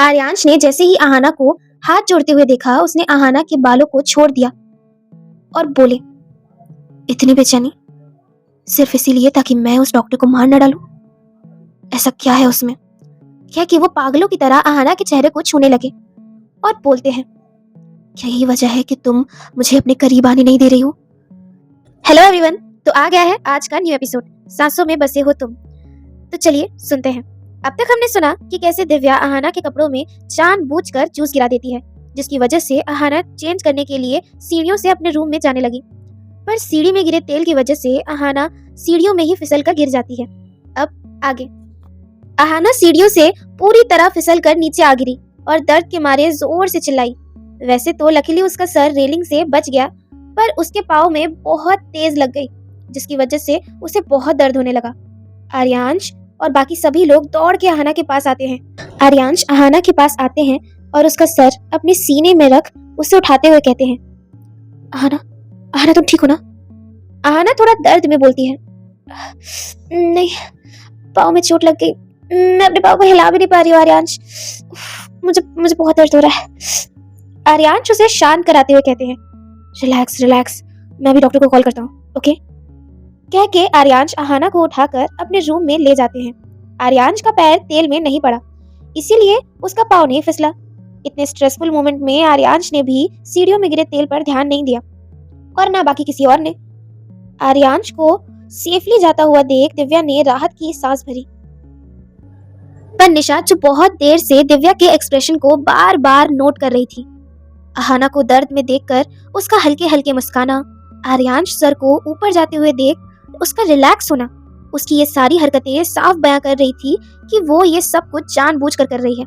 आर्यांश ने जैसे ही आहाना को हाथ जोड़ते हुए देखा, उसने आहाना के बालों को छोड़ दिया और बोले, इतनी बेचैनी सिर्फ इसीलिए ताकि मैं उस डॉक्टर को मार न डालूं? ऐसा क्या है उसमें? क्या कि वो पागलों की तरह आहाना के चेहरे को छूने लगे और बोलते हैं, क्या यही वजह है कि तुम मुझे अपने करीब आने नहीं दे रही हो? हेलो एवरीवन, तो आ गया है आज का न्यू एपिसोड, सांसों में बसे हो तुम। तो चलिए सुनते हैं। अब तक हमने सुना कि कैसे दिव्या आहाना के कपड़ों में जानबूझकर जूस गिरा देती है, जिसकी वजह से आहाना चेंज करने के लिए सीढ़ियों से अपने रूम में जाने लगी। पर सीढ़ी में गिरे तेल की वजह से आहाना सीढ़ियों में ही फिसल कर गिर जाती है। अब आगे। आहाना सीढ़ियों से पूरी तरह फिसल कर नीचे आ गिरी और दर्द के मारे जोर से चिल्लाई। वैसे तो लकीली उसका सर रेलिंग से बच गया, पर उसके पाँव में बहुत तेज लग गई, जिसकी वजह से उसे बहुत दर्द होने लगा। आर्यांश और बाकी सभी लोग दौड़ के आहाना के पास आते हैं। आर्यांश आहाना के पास आते हैं और उसका सर अपने सीने में रख उसे उठाते हुए कहते हैं, आहाना, आहाना तुम ठीक हो ना? आहाना थोड़ा दर्द में बोलती है, नहीं, पाँव में चोट लग गई, मैं अपने पाँव को हिला भी नहीं पा रही हूँ आर्यांश, मुझे बहुत दर्द हो रहा है। आर्यांश उसे शांत कराते हुए कहते हैं, रिलैक्स रिलैक्स, मैं भी डॉक्टर को कॉल करता हूँ, ओके? कह के आर्यांश आहाना को उठाकर अपने रूम में ले जाते हैं। आर्यांश का पैर तेल में नहीं पड़ा, इसीलिए उसका पाँव नहीं फिसला। इतने स्ट्रेसफुल मोमेंट में आर्यांश ने भी सीढ़ियों में गिरे तेल पर ध्यान नहीं दिया और ना बाकी किसी और ने। आर्यांश को सेफली जाता हुआ देख दिव्या ने राहत की सांस भरी। पर निशा, जो बहुत देर से दिव्या के एक्सप्रेशन को बार बार नोट कर रही थी, आहाना को दर्द में देखकर उसका हल्के हल्के मुस्काना, आर्यांश सर को ऊपर जाते हुए देख उसका रिलैक्स होना, उसकी ये सारी हरकतें साफ बयां कर रही थी कि वो ये सब कुछ जानबूझकर कर रही है।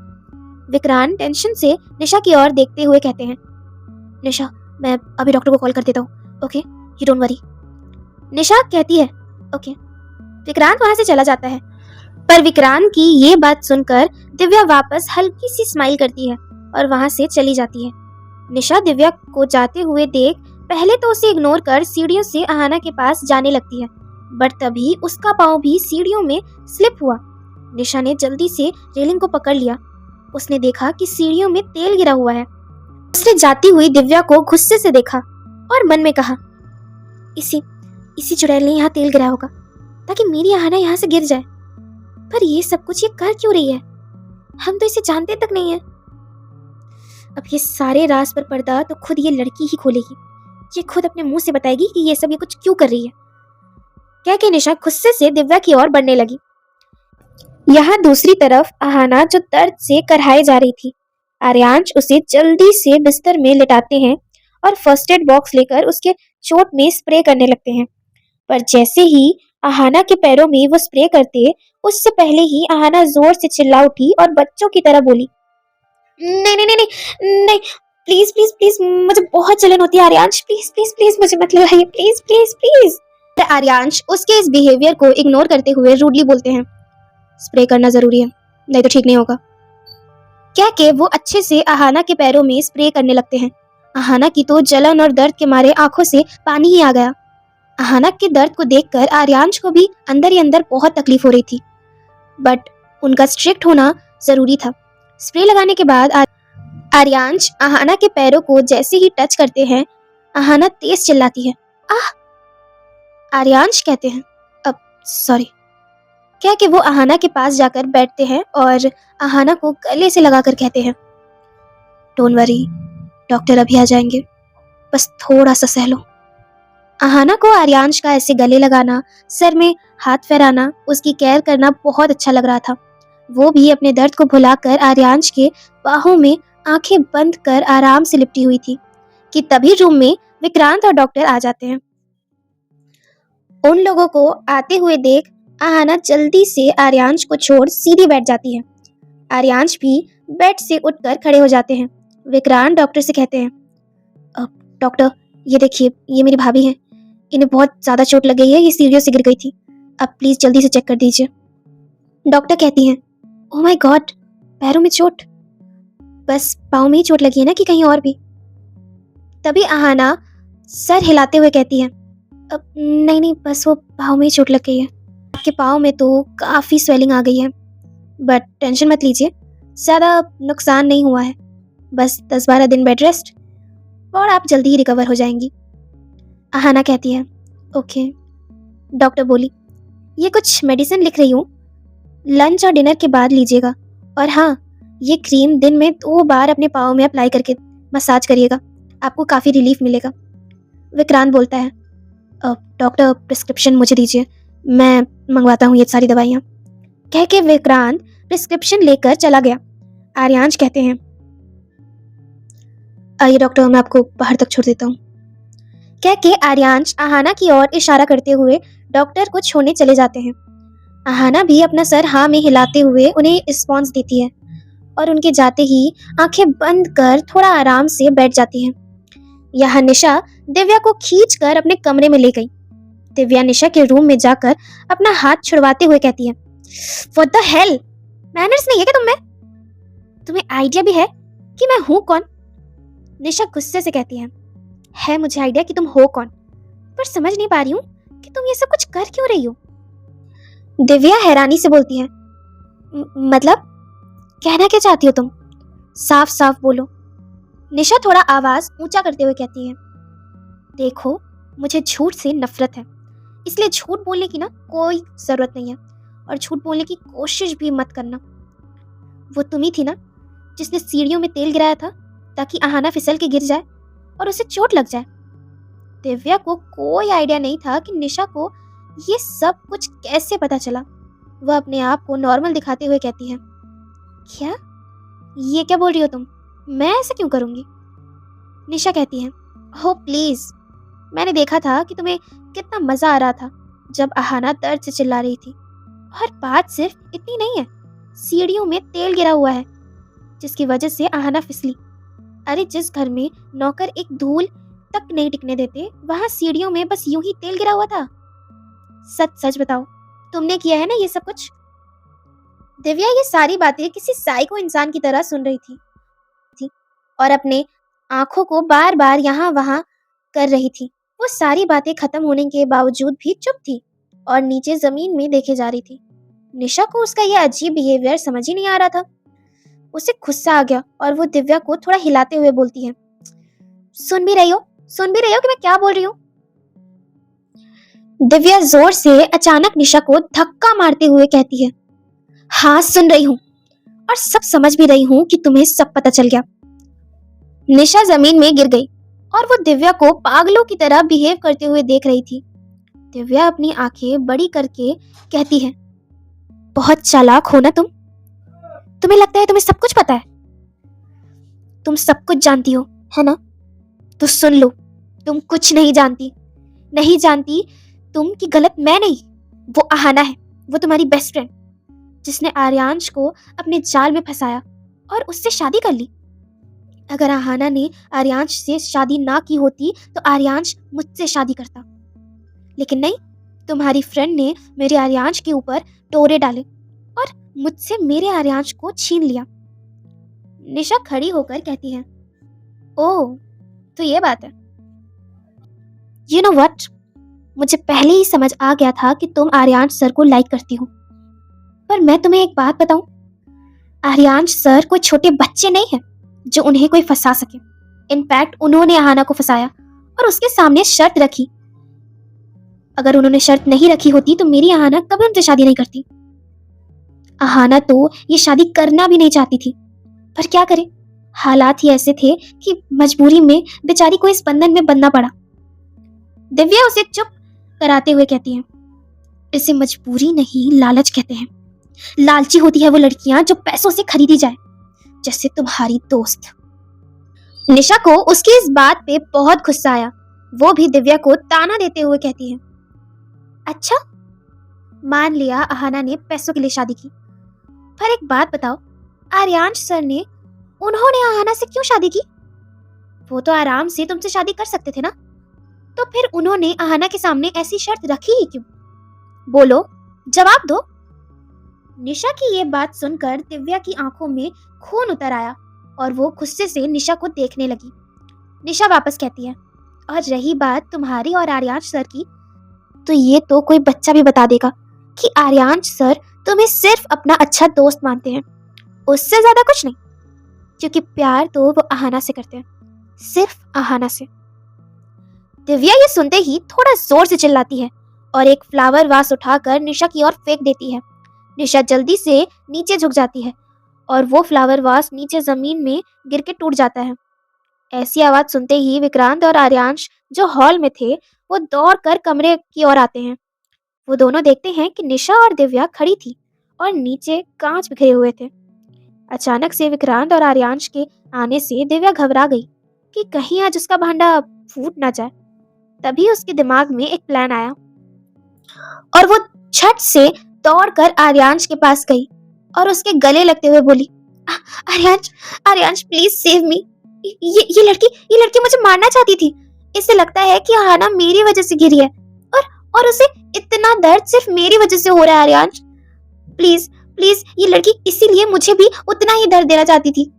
विक्रांत टेंशन से निशा की ओर देखते हुए कहते हैं, निशा, मैं अभी डॉक्टर को कॉल कर देता हूँ, okay? You don't worry. Nisha कहती है, ओके। विक्रांत वहां से चला जाता है। पर विक्रांत की ये बात सुनकर दिव्या वापस हल्की सी स्माइल करती है और वहां से चली जाती है। निशा दिव्या को जाते हुए देख पहले तो उसे इग्नोर कर सीढ़ियों से आहाना के पास जाने लगती है, बट तभी उसका पाँव भी सीढ़ियों में स्लिप हुआ। निशा ने जल्दी से रेलिंग को पकड़ लिया। उसने देखा कि सीढ़ियों में तेल गिरा हुआ है। उसने जाती हुई दिव्या को गुस्से से देखा और मन में कहा, इसी चुड़ैल ने यहाँ तेल गिराया होगा ताकि मेरी आहाना यहाँ से गिर जाए। पर ये सब कुछ ये कर क्यों रही है? हम तो इसे जानते तक नहीं है। अब ये सारे राज पर पर्दा तो खुद ये लड़की ही खोलेगी। ये खुद अपने मुंह से बताएगी कि ये सब ये कुछ क्यों कर रही है। कह के निशा गुस्से से दिव्या की ओर बढ़ने लगी। यहाँ दूसरी तरफ आहाना जो दर्द से करहाए जा रही थी, आर्यांश उसे जल्दी से बिस्तर में लिटाते हैं और फर्स्ट एड बॉक्स लेकर उसके चोट में स्प्रे करने लगते हैं। पर जैसे ही आहाना के पैरों में वो स्प्रे करते, उससे पहले ही आहाना जोर से चिल्ला उठी और बच्चों की तरह बोली, नहीं नहीं नहीं नहीं नहीं, प्लीज प्लीज प्लीज, मुझे बहुत जलन होती है आर्यांश, प्लीज प्लीज प्लीज मुझे मत लगाइए, प्लीज प्लीज प्लीज। आर्यांश उसके इस बिहेवियर को इग्नोर करते हुए रूडली बोलते हैं, स्प्रे करना जरूरी है, नहीं तो ठीक नहीं होगा। कह के वो अच्छे से आहाना के पैरों में स्प्रे करने लगते हैं। आहाना की तो जलन और दर्द के मारे आंखों से पानी ही आ गया। आहाना के दर्द को देखकर आर्यांश को भी अंदर ही अंदर बहुत तकलीफ हो रही थी, बट उनका स्ट्रिक्ट होना जरूरी था। स्प्रे लगाने के बाद आर्यांश आहाना के पैरों को जैसे ही टच करते हैं, आहाना तेज चिल्लाती है, आह! आर्यांश कहते हैं, अब सॉरी। क्या कि वो आहाना के पास जाकर बैठते हैं और आहाना को गले से लगाकर कहते हैं, डोंट वरी, डॉक्टर अभी आ जाएंगे, बस थोड़ा सा सह लो। आहाना को आर्यांश का ऐसे गले लगाना, सर में हाथ फेराना, उसकी केयर करना बहुत अच्छा लग रहा था। वो भी अपने दर्द को भुलाकर आर्यांश के बाहों में आंखें बंद कर आराम से लिपटी हुई थी कि तभी रूम में विक्रांत और डॉक्टर आ जाते हैं। उन लोगों को आते हुए देख आहाना जल्दी से आर्यांश को छोड़ सीधी बैठ जाती है। आर्यांश भी बेड से उठकर खड़े हो जाते हैं। विक्रांत डॉक्टर से कहते हैं, डॉक्टर, ये देखिए, ये मेरी भाभी हैं, इन्हें बहुत ज्यादा चोट लग गई है, ये सीढ़ियों से गिर गई थी, अब प्लीज जल्दी से चेक कर दीजिए। डॉक्टर कहती हैं, ओह माय गॉड, पैरों में चोट? बस पाँव में ही चोट लगी है ना कि कहीं और भी? तभी आहाना सर हिलाते हुए कहती है, नहीं नहीं, बस वो पाँव में ही चोट लग गई है। आपके पाँव में तो काफ़ी स्वेलिंग आ गई है, बट टेंशन मत लीजिए, ज़्यादा नुकसान नहीं हुआ है, बस 10-12 दिन बेड रेस्ट और आप जल्दी ही रिकवर हो जाएंगी। अहाना कहती है, ओके। डॉक्टर बोली, ये कुछ मेडिसिन लिख रही हूँ, लंच और डिनर के बाद लीजिएगा। और हाँ, ये क्रीम दिन में 2 बार अपने पाँव में अप्लाई करके मसाज करिएगा, आपको काफ़ी रिलीफ मिलेगा। विक्रांत बोलता है, डॉक्टर प्रिस्क्रिप्शन मुझे दीजिए, मैं मंगवाता हूँ ये सारी दवाइयाँ। कह के विक्रांत प्रिस्क्रिप्शन लेकर चला गया। आर्यांश कहते हैं, आइए डॉक्टर, मैं आपको बाहर तक छोड़ देता हूँ। कह के आर्यांश अहाना की ओर इशारा करते हुए डॉक्टर को छोड़ने चले जाते हैं। अहाना भी अपना सर हाँ में हिलाते हुए उन्हें रिस्पॉन्स देती है और उनके जाते ही आंखें बंद कर थोड़ा आराम से बैठ जाती है। यहाँ निशा दिव्या को खींच कर अपने कमरे में ले गई। दिव्या निशा के रूम में जाकर अपना हाथ छुड़वाते हुए कहती है, व्हाट द हेल, मैनर्स नहीं है क्या तुम में? तुम्हें आइडिया भी है कि मैं हूँ कौन? निशा गुस्से से कहती है मुझे आइडिया कि तुम हो कौन, पर समझ नहीं पा रही हूँ कि तुम ये सब कुछ कर क्यों रही हो। दिव्या हैरानी से बोलती है, मतलब कहना क्या चाहती हो तुम? साफ साफ बोलो। निशा थोड़ा आवाज ऊंचा करते हुए कहती है, देखो मुझे झूठ से नफरत है, इसलिए झूठ बोलने की ना कोई जरूरत नहीं है और झूठ बोलने की कोशिश भी मत करना। वो तुम ही थी ना जिसने सीढ़ियों में तेल गिराया था ताकि अहाना फिसल के गिर जाए और उसे चोट लग जाए। दिव्या को कोई आइडिया नहीं था कि निशा को ये सब कुछ कैसे पता चला। वह अपने आप को नॉर्मल दिखाते हुए कहती है, क्या ये क्या बोल रही हो तुम? मैं ऐसा क्यों करूंगी? निशा कहती है, हो प्लीज, मैंने देखा था कि तुम्हें कितना मजा आ रहा था जब अहाना दर्द से चिल्ला रही थी। और बात सिर्फ इतनी नहीं है, सीढ़ियों में तेल गिरा हुआ है जिसकी वजह से अहाना फिसली। अरे जिस घर में नौकर एक धूल तक नहीं टिकने देते, वहां सीढ़ियों में बस यूं ही तेल गिरा हुआ था। सच सच बताओ, तुमने किया है ना ये सब कुछ? दिव्या ये सारी बातें किसी साइको इंसान की तरह सुन रही थी और अपने आंखों को बार बार यहाँ वहां कर रही थी। वो सारी बातें खत्म होने के बावजूद भी चुप थी और नीचे जमीन में देखे जा रही थी। निशा को उसका यह अजीब बिहेवियर समझ ही नहीं आ रहा था। उसे गुस्सा आ गया और वो दिव्या को थोड़ा हिलाते हुए बोलती है, सुन भी रही हो कि मैं क्या बोल रही हूँ? दिव्या जोर से अचानक निशा को धक्का मारते हुए कहती है, हाँ सुन रही हूँ और सब समझ भी रही हूँ कि तुम्हें सब पता चल गया। निशा जमीन में गिर गई और वो दिव्या को पागलों की तरह बिहेव करते हुए देख रही थी। दिव्या अपनी आंखें बड़ी करके कहती है, बहुत चालाक हो ना तुम? तुम्हें लगता है तुम्हें सब कुछ पता है? तुम सब कुछ जानती हो है ना? तो सुन लो, तुम कुछ नहीं जानती तुम कि गलत मैं नहीं, वो अहाना है, वो तुम्हारी बेस्ट फ्रेंड जिसने आर्यांश को अपने जाल में फंसाया और उससे शादी कर ली। अगर अहाना ने आर्यांश से शादी ना की होती तो आर्यांश मुझसे शादी करता, लेकिन नहीं, तुम्हारी फ्रेंड ने मेरे आर्यांश के ऊपर टोरे डाले और मुझसे मेरे आर्यांश को छीन लिया। निशा खड़ी होकर कहती है, ओह तो ये बात है। यू नो व्हाट, मुझे पहले ही समझ आ गया था कि तुम आर्यांश सर को लाइक करती हो, पर मैं तुम्हें एक बात बताऊं, आर्यांश सर कोई छोटे बच्चे नहीं है जो उन्हें कोई फंसा सके। इनफैक्ट उन्होंने अहाना को फंसाया और उसके सामने शर्त रखी। अगर उन्होंने शर्त नहीं रखी होती तो मेरी अहाना कभी उनसे शादी नहीं करती। अहाना तो ये शादी करना भी नहीं चाहती थी, पर क्या करे, हालात ही ऐसे थे कि मजबूरी में बेचारी को इस बंधन में बंधना पड़ा। दिव्या उसे चुप कराते हुए कहती है, इसे मजबूरी नहीं लालच कहते हैं। लालची होती है वो लड़कियां जो पैसों से खरीदी जाए, जैसे तुम्हारी दोस्त। निशा को उसकी इस बात पे बहुत गुस्सा आया। वो भी दिव्या को ताना देते हुए कहती है, अच्छा मान लिया अहाना ने पैसों के लिए शादी की, पर एक बात बताओ, आर्यांश सर ने उन्होंने अहाना से क्यों शादी की? वो तो आराम से तुमसे शादी कर सकते थे ना, तो फिर उन्होंने अहाना के सामने ऐसी शर्त रखी ही क्यों? बोलो, जवाब दो। निशा की ये बात सुनकर दिव्या की आंखों में खून उतर आया और वो गुस्से से निशा को देखने लगी। निशा वापस कहती है, और रही बात तुम्हारी और आर्यांश सर की, तो ये तो कोई बच्चा भी बता देगा कि आर्यांश सर तुम्हें सिर्फ अपना अच्छा दोस्त मानते हैं उससे ज्यादा कुछ नहीं, क्योंकि प्यार तो वो आहाना से करते हैं, सिर्फ आहाना से। दिव्या ये सुनते ही थोड़ा जोर से चिल्लाती है और एक फ्लावर वास उठाकर निशा की ओर फेंक देती है। निशा जल्दी से नीचे झुक जाती है और वो फ्लावर वास नीचे जमीन में गिर के टूट जाता है। ऐसी आवाज सुनते ही विक्रांत और आर्यांश जो हॉल में थे वो दौड़कर कमरे की ओर आते हैं। वो दोनों देखते हैं कि निशा और दिव्या खड़ी थी और नीचे कांच बिखरे हुए थे। अचानक से विक्रांत और आर्यांश के आने से दिव्या घबरा गई कि कहीं आज उसका भांडा फूट ना जाए। तभी उसके दिमाग में एक प्लान आया और वो झट से दौड़कर आर्यांश के पास गई और उसके गले लगते हुए बोली, Aaryansh, Aaryansh please save me. ये लड़की मुझे मारना चाहती थी। इसे लगता है कि आहाना मेरी वजह से गिरी है और उसे इतना दर्द सिर्फ मेरी वजह से हो रहा है। आर्यांश प्लीज प्लीज, ये लड़की इसीलिए मुझे भी उतना ही दर्द देना चाहती थी।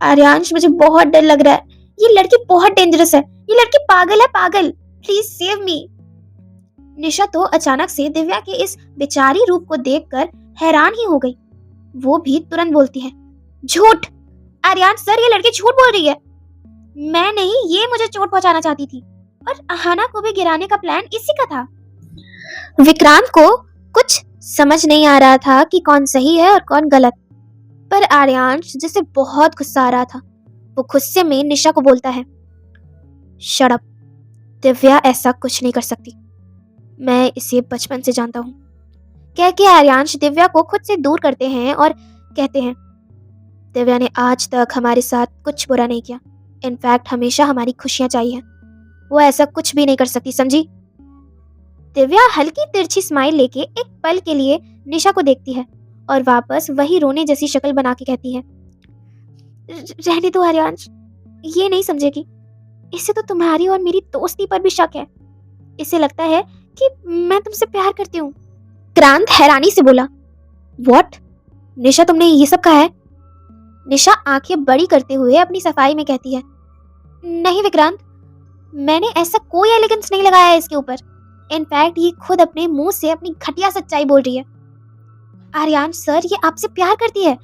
आर्यांश मुझे बहुत डर लग रहा है, ये लड़की बहुत डेंजरस है, ये लड़की पागल है, पागल, प्लीज सेव मी। निशा तो अचानक से दिव्या के इस बेचारी रूप को देखकर हैरान ही हो गई। वो भी तुरंत बोलती है, झूठ, आर्यांश सर ये लड़की झूठ बोल रही है। मैं नहीं, ये मुझे चोट पहुंचाना चाहती थी और आहाना को भी गिराने का प्लान इसी का था। विक्रांत को कुछ समझ नहीं आ रहा था कि कौन सही है और कौन गलत, पर आर्यांश जिसे बहुत गुस्सा आ रहा था वो गुस्से में निशा को बोलता है, शट अप, दिव्या ऐसा कुछ नहीं कर सकती, मैं इसे बचपन से जानता हूँ। कह के आर्यांश दिव्या को खुद से दूर करते हैं और कहते हैं, दिव्या ने आज तक हमारे साथ कुछ बुरा नहीं किया, इनफैक्ट हमेशा हमारी खुशियां चाहिए हैं, वो ऐसा कुछ भी नहीं कर सकती, समझी। दिव्या हल्की तिरछी स्माइल लेके एक पल के लिए निशा को देखती है और वापस वही रोने जैसी शक्ल बना के कहती है, रहने दो आर्यांश, ये नहीं समझेगी, इसे तो तुम्हारी और मेरी दोस्ती पर भी शक है, इसे लगता है कि मैं तुमसे प्यार करती हूँ। क्रांत हैरानी से बोला, व्हाट, निशा तुमने ये सब कहा है? निशा आंखें बड़ी करते हुए अपनी सफाई में कहती है, नहीं विक्रांत, मैंने ऐसा कोई एलिगेंस नहीं लगाया है इसके ऊपर, इनफैक्ट ये खुद अपने मुंह से अपनी घटिया सच्चाई बोल रही है। आर्यांश सर ये आपसे प्यार करती है,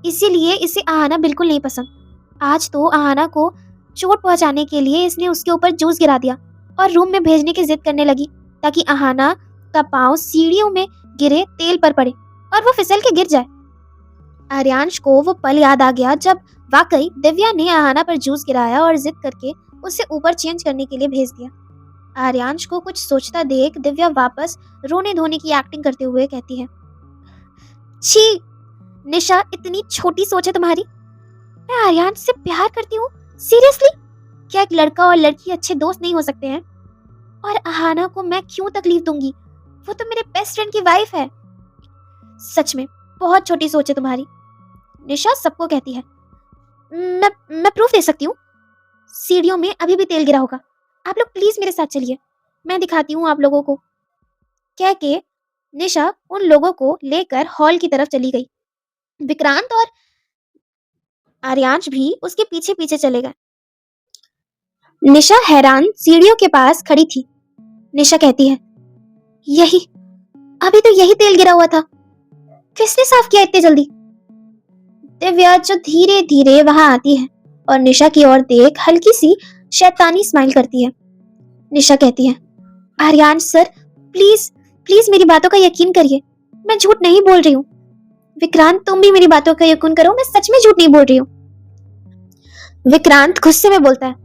इसीलिए इसे आहाना बिल्कुल नहीं पसंद। आज तो आहाना को चोट पहुंचाने के लिए इसने उसके ऊपर जूस गिरा दिया और रूम में भेजने की जिद करने लगी ताकि आहाना का पांव सीढ़ियों में गिरे तेल पर पड़े और वो फिसल के गिर जाए। आर्यांश को वो पल याद आ गया जब वाकई दिव्या ने आहाना पर जूस गिराया और जिद करके उसे ऊपर चेंज करने के लिए भेज दिया। आर्यांश को कुछ सोचता देख दिव्या वापस रोने धोने की एक्टिंग करते हुए कहती है, छी निशा, इतनी छोटी सोच है तुम्हारी, मैं आर्यांश से प्यार करती हूँ, सीरियसली? क्या एक लड़का और लड़की अच्छे दोस्त नहीं हो सकते हैं? और आहाना को मैं क्यों तकलीफ दूंगी, वो तो मेरे बेस्ट फ्रेंड की वाइफ है। सच में बहुत छोटी सोच है तुम्हारी, निशा सबको कहती है। मैं प्रूफ दे सकती हूँ, सीढ़ियों में अभी भी तेल गिरा होगा, आप लोग प्लीज मेरे साथ चलिए, मैं दिखाती हूँ आप लोगों को। कह के निशा उन लोगों को लेकर हॉल की तरफ चली गई। विक्रांत और आर्यांश भी उसके पीछे पीछे चले गए। निशा हैरान सीढ़ियों के पास खड़ी थी। निशा कहती है, यही, अभी तो यही तेल गिरा हुआ था, किसने साफ किया इतनी जल्दी? दिव्या जो धीरे धीरे वहां आती है और निशा की ओर देख हल्की सी शैतानी स्माइल करती है। निशा कहती है, आर्यांश सर प्लीज प्लीज मेरी बातों का यकीन करिए, मैं झूठ नहीं बोल रही हूँ। विक्रांत तुम भी मेरी बातों का यकीन करो, मैं सच में झूठ नहीं बोल रही हूँ। विक्रांत गुस्से में बोलता है,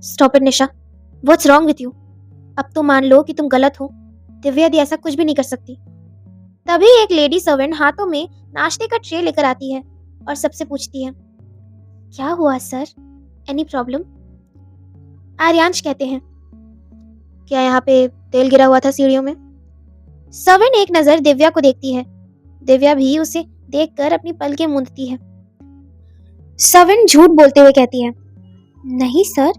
stop it Nisha, what's wrong with you? अब तो मान लो कि तुम गलत हो, दिव्या दी ऐसा कुछ भी नहीं कर सकती। तभी एक लेडी सर्वेंट हाथों में नाश्ते का ट्रे लेकर आती है और सबसे पूछती है, क्या हुआ सर, एनी प्रॉब्लम? आर्यांश कहते हैं, क्या यहाँ पे तेल गिरा हुआ था सीढ़ियों में? सर्वेंट एक नजर दिव्या को देखती है, दिव्या भी उसे देखकर अपनी पलकें मूंदती है। सर्वेंट झूठ बोलते हुए कहती है, नहीं सर,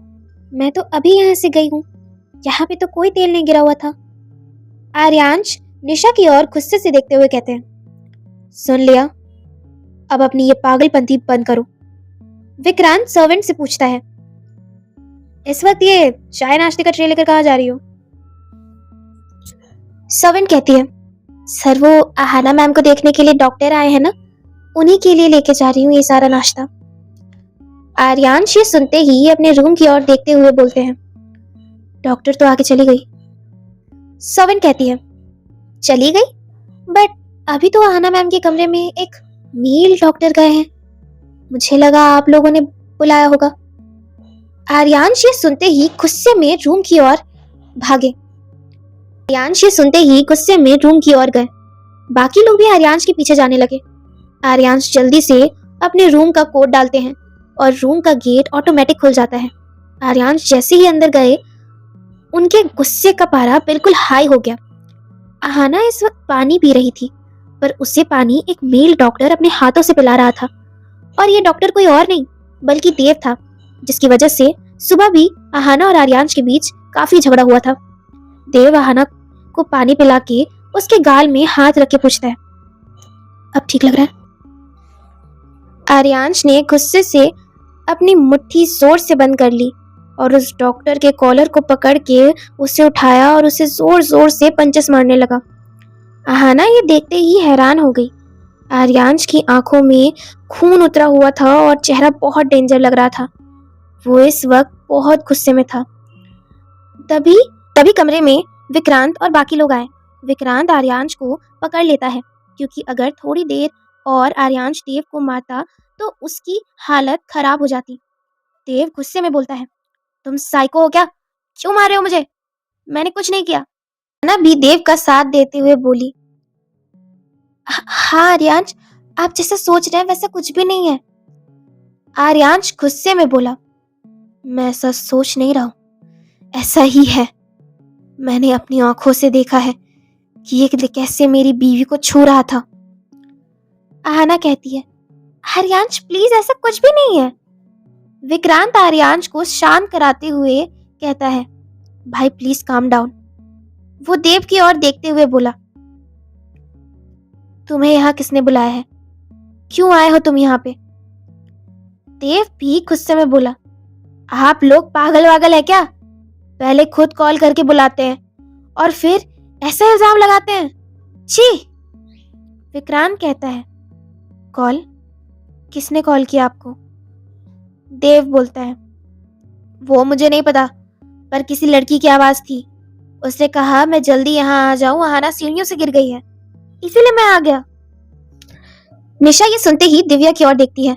मैं तो अभी यहाँ से गई हूँ, यहाँ पे तो कोई तेल नहीं गिरा हुआ था। आर्यांश निशा की ओर गुस्से से देखते हुए कहते हैं, सुन लिया, अब अपनी ये पागलपंती बंद करो। विक्रांत सर्वेंट से पूछता है, इस वक्त ये चाय नाश्ते का ट्रे लेकर कहाँ जा रही हो? सर्वेंट कहती है, सर वो आहाना मैम को देखने के लिए डॉक्टर आए हैं ना, उन्हीं के लिए लेके जा रही हूँ ये सारा नाश्ता। आर्यांश ये सुनते ही अपने रूम की ओर देखते हुए बोलते हैं, डॉक्टर तो आगे चली गई। सवन कहती है, चली गई? बट अभी तो आहना मैम के कमरे में एक मेल डॉक्टर गए हैं, मुझे लगा आप लोगों ने बुलाया होगा। आर्यांश ये सुनते ही गुस्से में रूम की ओर भागे। आर्यांश ये सुनते ही गुस्से में रूम की ओर गए। बाकी लोग भी आर्यांश के पीछे जाने लगे। आर्यांश जल्दी से अपने रूम का कोड डालते हैं और रूम का गेट ऑटोमेटिक खुल जाता है। आर्यांश जैसे ही अंदर गए, उनके गुस्से का पारा बिल्कुल हाई हो गया। आहना इस वक्त पानी पी रही थी, पर उसे पानी एक मेल डॉक्टर अपने हाथों से पिला रहा था। और ये डॉक्टर कोई और नहीं बल्कि देव था, जिसकी वजह से सुबह भी आहना और आर्यांश के बीच काफी झगड़ा हुआ था। देव आहना को पानी पिला के उसके गाल में हाथ रख के पूछता है, अब ठीक लग रहा है? आर्यांश ने गुस्से से अपनी मुट्ठी जोर से बंद कर ली और उस डॉक्टर के कॉलर को पकड़ के उसे उठाया और उसे जोर जोर से पंचेस मारने लगा। आहना ये देखते ही हैरान हो गई। आर्यांश की आंखों में खून उतरा हुआ था और चेहरा बहुत डेंजर लग रहा था। वो इस वक्त बहुत गुस्से में था। तभी तभी कमरे में विक्रांत और बाकी लोग आए। विक्रांत आर्यांश को पकड़ लेता है, क्योंकि अगर थोड़ी देर और आर्यांश देव को मारता तो उसकी हालत खराब हो जाती। देव गुस्से में बोलता है, तुम साइको हो क्या? क्यों मार रहे हो मुझे? मैंने कुछ नहीं किया। ना भी देव का साथ देते हुए बोली, हाँ आर्यांश, आप जैसा सोच रहे हैं वैसा कुछ भी नहीं है। आर्यांश गुस्से में बोला, मैं ऐसा सोच नहीं रहा हूं, ऐसा ही है। मैंने अपनी आंखों से देखा है कि ये कैसे मेरी बीवी को छू रहा था। आहना कहती है, आर्यांश प्लीज ऐसा कुछ भी नहीं है। विक्रांत आर्यांश को शांत कराते हुए कहता है, भाई प्लीज काम डाउन। वो देव की ओर देखते हुए बोला, तुम्हें यहाँ किसने बुलाया है? क्यों आए हो तुम यहाँ पे? देव भी गुस्से में बोला, आप लोग पागल वागल है क्या? पहले खुद कॉल करके बुलाते हैं और फिर ऐसा इल्जाम लगाते हैं, छी। विक्रांत कहता है, कॉल? किसने कॉल किया आपको? देव बोलता है, वो मुझे नहीं पता, पर किसी लड़की की आवाज थी। उसने कहा मैं जल्दी यहाँ आ जाऊं, आहना सीढ़ियों से गिर गई है, इसीलिए मैं आ गया। निशा ये सुनते ही दिव्या की ओर देखती है।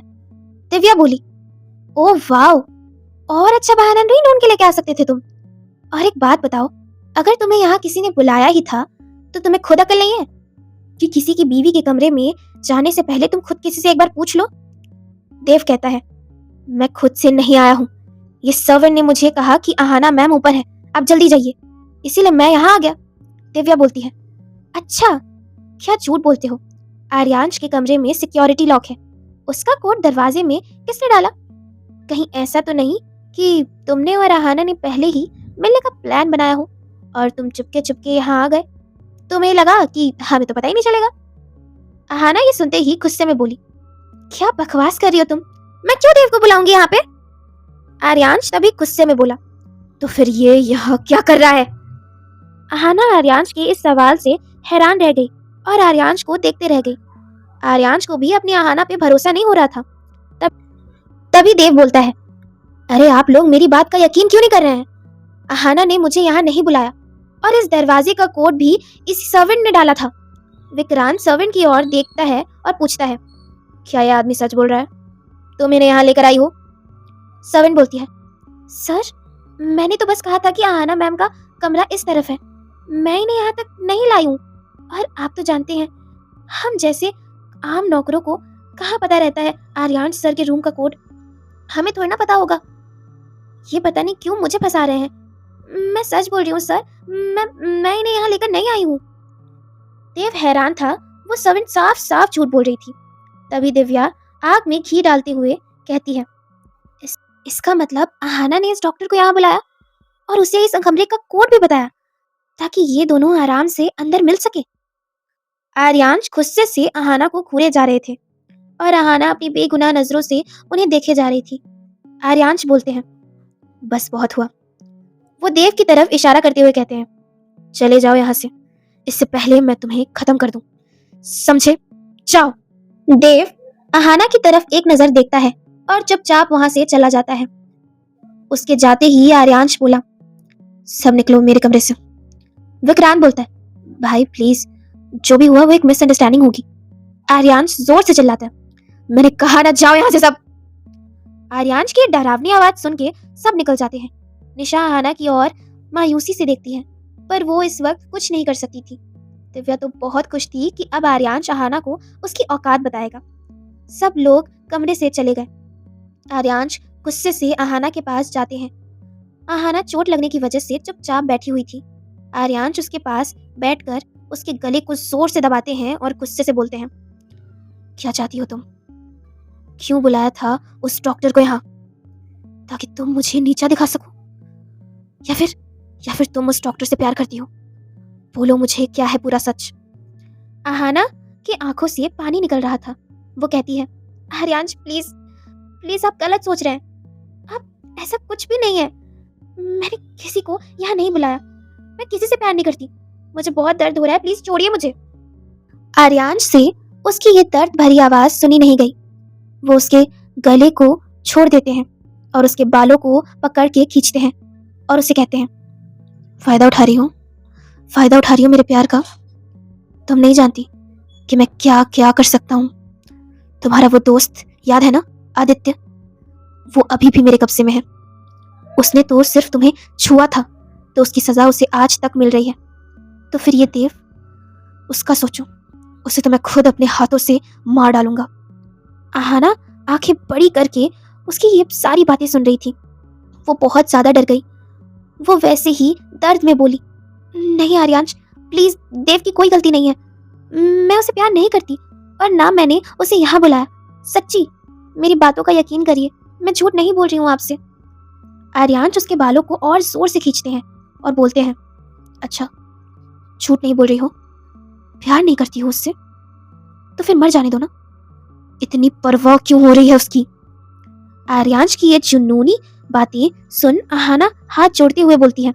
दिव्या बोली, ओह वाओ, और अच्छा बहाना नहीं ढूंढ के लेके आ सकते थे तुम। और एक बात बताओ, अगर तुम्हें यहाँ किसी ने बुलाया ही था तो तुम्हें खुद अकल नहीं है कि किसी की बीवी के कमरे में जाने से पहले तुम खुद किसी से एक बार पूछ लो? देव कहता है, मैं खुद से नहीं आया हूँ, ये सर्वेंट ने मुझे कहा कि आहना मैम ऊपर है, आप जल्दी जाइए, इसीलिए मैं यहाँ आ गया। दिव्या बोलती है, अच्छा, क्या झूठ बोलते हो? आर्यांश के कमरे में सिक्योरिटी लॉक है, उसका कोड दरवाजे में किसने डाला? कहीं ऐसा तो नहीं कि तुमने और आहना ने पहले ही मिलने का प्लान बनाया हो और तुम चुपके चुपके यहाँ आ गए? तुम्हें लगा कि हमें तो पता ही नहीं चलेगा। आहना ये सुनते ही गुस्से में बोली, क्या बकवास कर रही हो तुम? मैं क्यों देव को बुलाऊंगी यहाँ पे? आर्यांश तभी गुस्से में बोला, तो फिर ये यहाँ क्या कर रहा है? आहना आर्यांश के इस सवाल से हैरान रह गई और आर्यांश को देखते रह गई। आर्यांश को भी अपनी आहना पे भरोसा नहीं हो रहा था। तभी देव बोलता है, अरे आप लोग मेरी बात का यकीन क्यों नहीं कर रहे हैं? आहना ने मुझे यहाँ नहीं बुलाया और इस दरवाजे का कोड भी इसी सर्वेंट ने डाला था। विक्रांत सर्वेंट की ओर देखता है और पूछता है, क्या यह आदमी सच बोल रहा है? तुम इन्हें यहाँ लेकर आई हो? सर्वेंट बोलती है, सर मैंने तो बस कहा था कि आहना मैम का कमरा इस तरफ है, मैं इन्हें यहाँ तक नहीं लाई हूँ। और आप तो जानते हैं हम जैसे आम नौकरों को कहाँ पता रहता है आर्यांश सर के रूम का कोड? हमें थोड़ा ना पता होगा। ये पता नहीं क्यों मुझे फंसा रहे हैं। मैं सच बोल रही हूँ सर, मैं इन्हें यहाँ लेकर नहीं आई हूँ। देव हैरान था, वो सर्वेंट साफ साफ झूठ बोल रही थी। तभी दिव्या आग में घी डालते हुए कहती है, इसका मतलब आहना ने इस डॉक्टर को यहाँ बुलाया और उसे इस कमरे का कोड भी बताया ताकि ये दोनों आराम से अंदर मिल सके। आर्यांश गुस्से से आहना को घूरे जा रहे थे और आहना अपनी बेगुनाह नजरों से उन्हें देखे जा रही थी। आर्यांश बोलते हैं, बस बहुत हुआ। वो देव की तरफ इशारा करते हुए कहते हैं, चले जाओ यहाँ से, इससे पहले मैं तुम्हें खत्म कर दूं, समझे? जाओ। देव आहाना की तरफ एक नजर देखता है और चुपचाप वहां से चला जाता है। उसके जाते ही आर्यांश बोला, सब निकलो मेरे कमरे से। विक्रांत बोलता है, भाई प्लीज, जो भी हुआ वो एक मिसअंडरस्टैंडिंग होगी। आर्यांश जोर से चिल्लाता है, मैंने कहा ना जाओ यहाँ से सब। आर्यांश की डरावनी आवाज सुन के सब निकल जाते हैं। निशा आहाना की ओर मायूसी से देखती है, पर वो इस वक्त कुछ नहीं कर सकती थी। दिव्या तो बहुत खुश थी कि अब आर्यांश आहाना को उसकी औकात बताएगा। सब लोग कमरे से चले गए। आर्यांश गुस्से से आहाना के पास जाते हैं। आहाना चोट लगने की वजह से चुपचाप बैठी हुई थी। आर्यांश उसके पास बैठकर उसके गले को जोर से दबाते हैं और गुस्से से बोलते हैं, क्या चाहती हो तुम? क्यों बुलाया था उस डॉक्टर को यहाँ? ताकि तुम मुझे नीचा दिखा सको? या फिर तुम उस डॉक्टर से प्यार करती हो? बोलो मुझे, क्या है पूरा सच? आहाना की आंखों से पानी निकल रहा था। वो कहती है, आर्यांश प्लीज प्लीज, आप गलत सोच रहे हैं। आप, ऐसा कुछ भी नहीं है। मैंने किसी को यहाँ नहीं बुलाया। मैं किसी से प्यार नहीं करती। मुझे बहुत दर्द हो रहा है, प्लीज छोड़िए मुझे। आर्यांश से उसकी ये दर्द भरी आवाज सुनी नहीं गई। वो उसके गले को छोड़ देते हैं और उसके बालों को पकड़ के खींचते हैं और उसे कहते हैं, फायदा उठा रही हो मेरे प्यार का? तुम नहीं जानती कि मैं क्या क्या कर सकता हूँ। तुम्हारा वो दोस्त याद है ना, आदित्य? वो अभी भी मेरे कब्जे में है। उसने तो सिर्फ तुम्हें छुआ था, तो उसकी सजा उसे आज तक मिल रही है। तो फिर ये देव, उसका सोचो, उसे तो मैं खुद अपने हाथों से मार डालूंगा। आहाना आंखें बड़ी करके उसकी ये सारी बातें सुन रही थी। वो बहुत ज्यादा डर गई। वो वैसे ही दर्द में बोली, नहीं आर्यांश प्लीज, देव की कोई गलती नहीं है। मैं उसे प्यार नहीं करती और ना मैंने उसे यहाँ बुलाया। सच्ची, मेरी बातों का यकीन करिए, मैं झूठ नहीं बोल रही हूँ आपसे। आर्यांश उसके बालों को और जोर से खींचते हैं और बोलते हैं, अच्छा झूठ नहीं बोल रही हो? प्यार नहीं करती हो उससे? तो फिर मर जाने दो ना। इतनी परवाह क्यों हो रही है उसकी? आर्यांश की ये जुनूनी बातें सुन आहाना हाथ जोड़ते हुए बोलती है,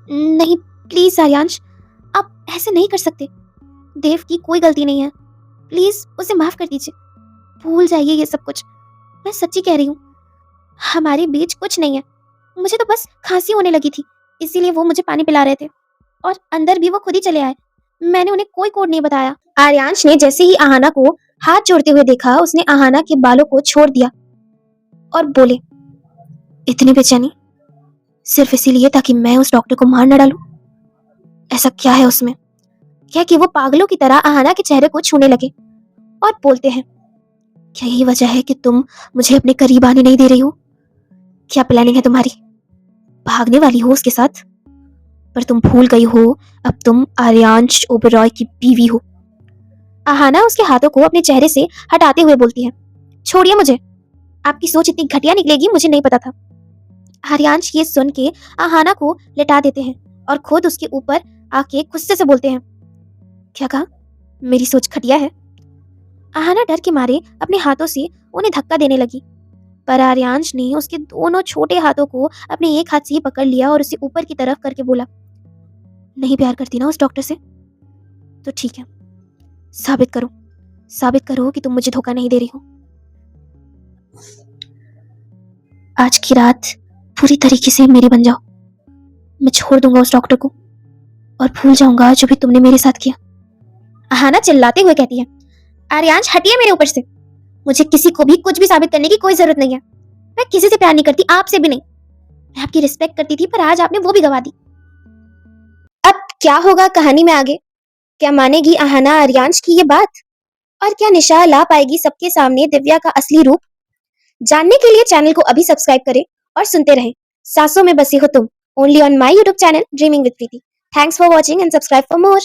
नहीं प्लीज आर्यांश, आप ऐसे नहीं कर सकते। देव की कोई गलती नहीं है। प्लीज उसे माफ कर दीजिए। भूल जाइए ये सब कुछ। मैं सच्ची कह रही हूँ, हमारे बीच कुछ नहीं है। मुझे तो बस खांसी होने लगी थी, इसीलिए वो मुझे पानी पिला रहे थे और अंदर भी वो खुद ही चले आए। मैंने उन्हें कोई कोड नहीं बताया। आर्यांश ने जैसे ही आहाना को हाथ जोड़ते हुए देखा, उसने आहाना के बालों को छोड़ दिया और बोले, इतनी बेचैनी सिर्फ इसीलिए ताकि मैं उस डॉक्टर को मार न डालूं? ऐसा क्या है उसमें? क्या कि वो पागलों की तरह आहाना के चेहरे को छूने लगे और बोलते हैं, क्या यही वजह है कि तुम मुझे अपने करीब आने नहीं दे रही हो? क्या प्लानिंग है तुम्हारी? भागने वाली हो उसके साथ? पर तुम भूल गई हो, अब तुम आर्यांश ओबेरॉय की बीवी हो। आहाना उसके हाथों को अपने चेहरे से हटाते हुए बोलती है, छोड़िए मुझे। आपकी सोच इतनी घटिया निकलेगी मुझे नहीं पता था। आर्यांश ये सुन के आहाना को लिटा देते हैं और खुद उसके ऊपर आके गुस्से से बोलते हैं, क्या कहा? मेरी सोच घटिया है? आहाना डर के मारे अपने हाथों से उन्हें धक्का देने लगी, पर आर्यांश ने उसके दोनों छोटे हाथों को अपने एक हाथ से ही पकड़ लिया और उसे ऊपर की तरफ करके बोला, नहीं प्यार करती ना उस डॉक्टर से? तो ठीक है, साबित करो कि तुम मुझे धोखा नहीं दे रही हो। आज की रात पूरी तरीके से मेरी बन जाओ। मैं छोड़ दूंगा उस डॉक्टर को और भूल जाऊंगा जो भी तुमने मेरे साथ किया। आहाना चिल्लाते हुए कहती है, आर्यांश हटिए मेरे ऊपर से। मुझे किसी को भी कुछ भी साबित करने की कोई जरूरत नहीं है। मैं किसी से प्यार नहीं करती, आपसे भी नहीं। मैं आपकी रिस्पेक्ट करती थी, पर आज आपने वो भी गवा दी। अब क्या होगा कहानी में आगे? क्या मानेगी आहाना आर्यांश की ये बात? और क्या निशा ला पाएगी सबके सामने दिव्या का असली रूप? जानने के लिए चैनल को अभी सब्सक्राइब करें और सुनते रहें सांसों में बसी हो तुम, only on my YouTube channel dreaming with Preeti. Thanks for watching and subscribe for more.